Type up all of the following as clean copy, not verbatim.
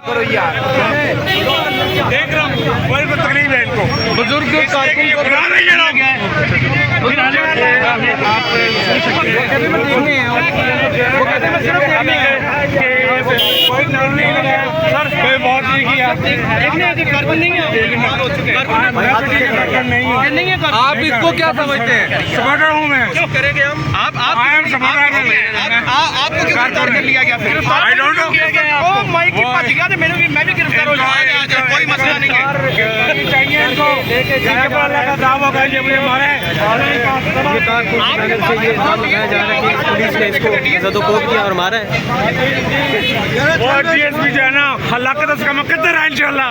करो यार, देख रहा हूँ कोई को तकलीफ है इनको। बुजुर्ग कारकुन को बुला रही है ना आप देखने हैं, वो कहते हैं सिर्फ देखने हैं, कोई नजर नहीं लगा सर, कोई बहुत ही किया देखने हैं कि कारकुन नहीं है, नहीं है। आप इसको क्या समझते हैं? सपोर्टर हूँ मैं। क्यों करेंगे हम? आप आपको क्यों गिरफ्तार कर लिया गया? आई डोंट नो किया गया आपको? मैं कि भज गया तो मैं भी गिरफ्तार हो जाऊंगा, कोई मसला नहीं है। चाहिए इनको अल्लाह का दावा होगा जब ये मारे। ये कारकुन से ये इल्जाम लगाया जा रहा है कि पुलिस ने इसको जदोकोब किया और मारा है। वो डीएसपी जो है ना हलाकत उसका मकद्दर है इंशाल्लाह।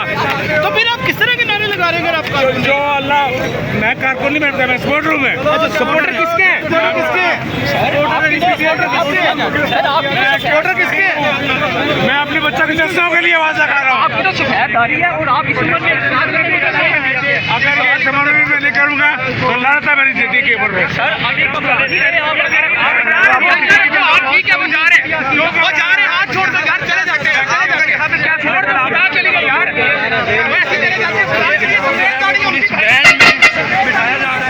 तो फिर आप किस तरह के नारे लगा रहे हैं? अगर आप जो अल्लाह, मैं कारकुन नहीं बैठता, मैं सपोर्टर हूँ मैं। सपोर्टर किसके हैं? सपोर्टर किसके? मैं अपने बच्चों के जज्बों के लिए आवाज लगा रहा हूँ। आपकी तो शिकायतदारी है और आप इस उम्र में अगर ये समारोह में मैं नहीं करूँगा तो लड़ता मेरी जिंदगी के ऊपर में। सर अभी तो आप ठीक है, वो जा रहे हैं, हाथ छोड़ दो यार, चले जाते हैं, क्या छोड़ दो, चलिए यार, वैसे चले जाते हैं, बिठाया जा रहा है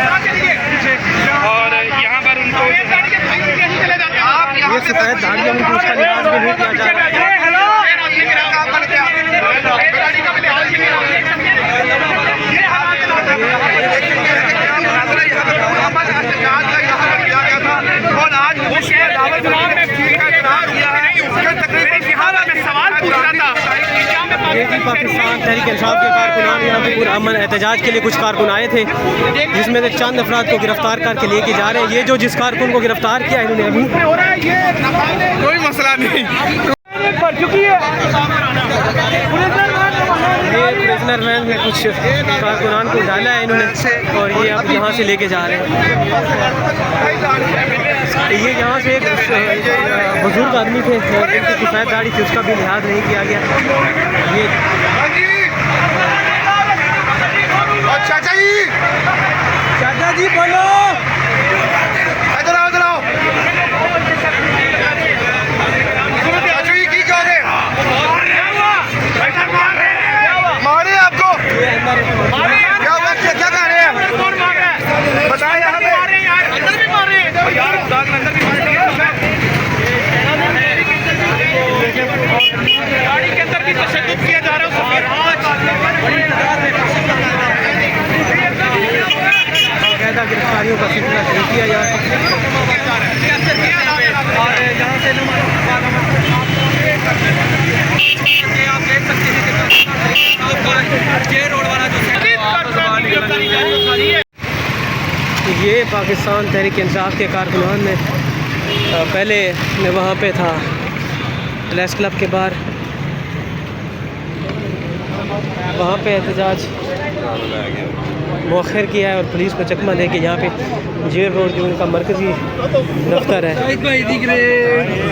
और यहाँ पर उनको ये शिकायतदारियां उनको उसका लिहाज भी नहीं किया जा रहा है। और आज सवाल पूछ रहा था, ये कि पाकिस्तान तहरीक इंसाफ के कारकुनान यहाँ पे पुरअमन एहतजाज के लिए कुछ कारकुन आए थे, जिसमें से चंद अफराद को गिरफ्तार करके लेके जा रहे हैं। ये जो जिस कारकुन को गिरफ्तार किया इन्होंने अभी, कोई मसला नहीं, ये प्रिजनर वैन में कुछ कारकुनान को डाला है इन्होंने और ये अब यहाँ से लेके जा रहे हैं। ये यहाँ से एक बुजुर्ग आदमी थे जिनकी किफायतदारी थी, उसका भी लिहाज नहीं किया गया। ये चाचा जी बोलो, इधर आओ, इधर आओ। मारे आपको? क्या हुआ? क्या कह रहे हैं? बताए यहाँ पे अंदर भी मारे यार, अंदर भी मारे, गाड़ी के अंदर भी तशद्दुद किया जा रहा है। बाकायदा गिरफ्तारियों का सिलसिला शुरू किया जा रहा है। और यहाँ से आप देख सकते हैं कि रोड वाला जो ये पाकिस्तान तहरीक इंसाफ के कारकुनान ने पहले मैं वहाँ पे था प्रेस क्लब के बाहर, वहाँ पे एहतजाज मौखर किया है और पुलिस को चकमा दे के यहाँ पे जेल रोड जो उनका मरकज़ी दफ्तर है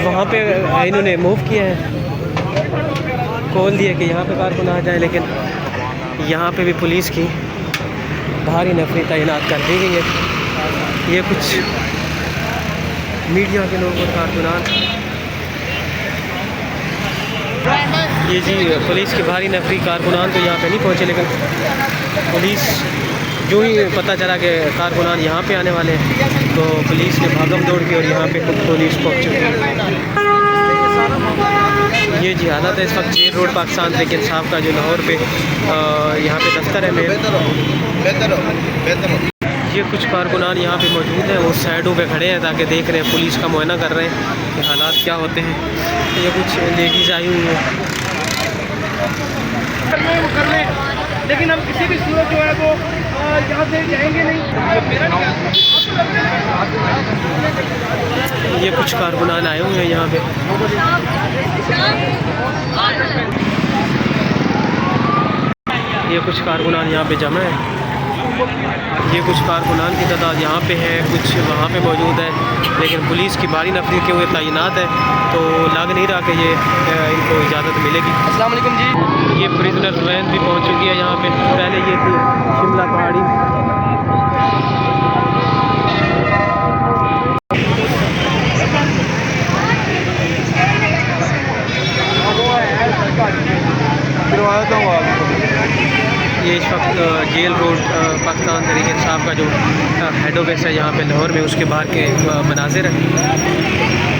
वहाँ पे इन्होंने मूव किया है, खोल दिया कि यहाँ पे कारकुन आ जाए। लेकिन यहाँ पे भी पुलिस की भारी नफरी तैनात कर दी गई है। ये कुछ मीडिया के लोग और कारकुनान, ये जी पुलिस की भारी नफरी कारकुनान तो यहाँ पे नहीं पहुँचे, लेकिन पुलिस जो ही पता चला कि कारकुनान यहाँ पे आने वाले हैं तो पुलिस ने भागम दौड़ की और यहाँ पे पुलिस पहुँच चुकी है। ये जी हालत है इस वक्त जेल रोड पाकिस्तान तहरीक इंसाफ का जो लाहौर पे यहाँ पे दफ्तर है मेन। ये कुछ कारकुनान यहाँ पे मौजूद हैं, वो साइडों पे खड़े हैं ताकि देख रहे हैं, पुलिस का मुआयना कर रहे हैं कि हालात क्या होते हैं। ये कुछ लेडीज़ आई हुई हैं, लेकिन हम किसी भी सूरत जो है वो यहाँ से जाएंगे नहीं। ये कुछ कारकुनान आए हुए हैं यहाँ पे। ये कुछ कारकुनान यहाँ पे जमा है। ये कुछ कारकुनान की तादाद यहाँ पे है, कुछ वहाँ पे मौजूद है, लेकिन पुलिस की भारी नफरी के हुए तैनात है तो लग नहीं रहा कि ये इनको इजाज़त मिलेगी। अस्सलाम वालेकुम जी। ये प्रिजनर वैन भी पहुँच चुकी है यहाँ पे। पहले ये थी शिमला पहाड़ी। ये इस वक्त जेल रोड पाकिस्तान तहरीक इंसाफ का जो हेड ऑफिस है यहाँ पे लाहौर में, उसके बाहर के मनाजिर है।